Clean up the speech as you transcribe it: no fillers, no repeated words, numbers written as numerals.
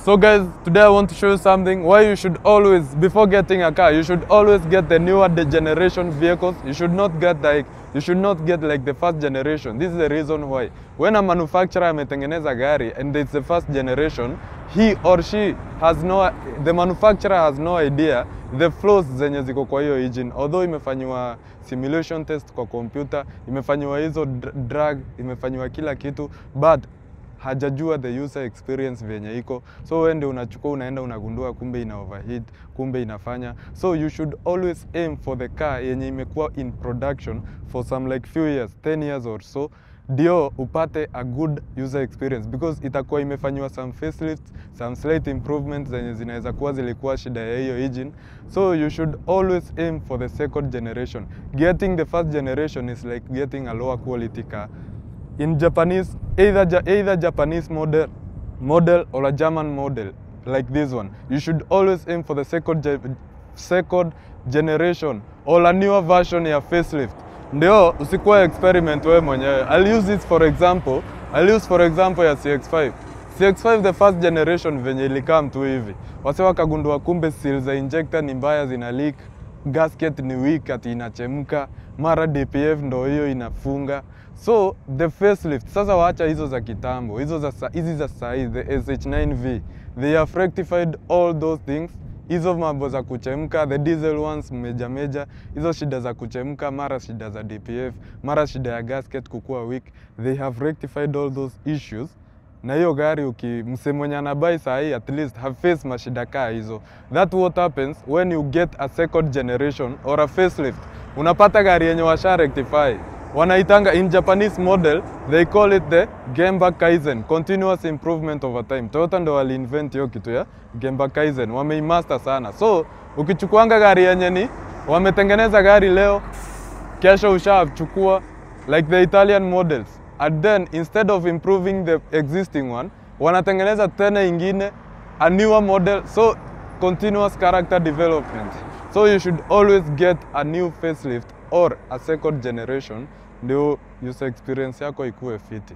So guys, today I want to show you something why you should always, before getting a car, you should always get the newer generation vehicles. You should not get like the first generation. This is the reason why. When a manufacturer ametengeneza gari and it's the first generation, he or she has the manufacturer has no idea the flaws zenye ziko kwa hiyo engine. Although imefanywa simulation test kwa computer, imefanywa hizo drag, imefanywa kila kitu, but hajajua the user experience venye iko. So wende unachukua unaenda unagundua kumbe ina overheat, kumbe inafanya. So you should always aim for the car yenye imekuwa in production for some like few years, 10 years or so, ndio upate a good user experience, because itakuwa imefanywa some facelifts, some slight improvements zenye zinaweza kuwa zilikuwa shida ya hiyo engine. So you should always aim for the second generation. Getting the first generation is like getting a lower quality car. In Japanese, either Japanese model or a German model like this one. You should always aim for the second generation or a newer version ya facelift. Ndio usikuwa experiment wewe mwenyewe. I'll use this for example. Ya CX-5. CX-5 the first generation venye ilikam tu hivi. Wase wakagundua kumbe seal za injector ni mbaya, zina leak, gasket ni weak ati inachemka, mara DPF ndo hiyo inafunga. So the facelift, sasa waacha hizo za kitambo, hizi za sahi, the SH9V, they have rectified all those things. Hizo mambo za kuchemka, the diesel ones meja, hizo shida za kuchemka, mara shida za DPF, mara shida ya gasket kukua weak, they have rectified all those issues. Na hiyo gari msemwenye anabai sahi at least have face mashida kaa hizo. That's what happens when you get a second generation or a facelift. Unapata gari yenye washa rectify. Wanaitanga in Japanese model, they call it the Gemba Kaizen, continuous improvement over time. Toyota ndo wali invent hiyo kitu ya Gemba Kaizen, wameimaster sana. So, ukichukuanga gari yenye ni, wametengeneza gari leo, kesho ushachukua, like the Italian models. And then, instead of improving the existing one, wanatengeneza tena ingine, a newer model, so continuous character development. So you should always get a new facelift or a second generation, ndio user experience yako ikuwe fiti.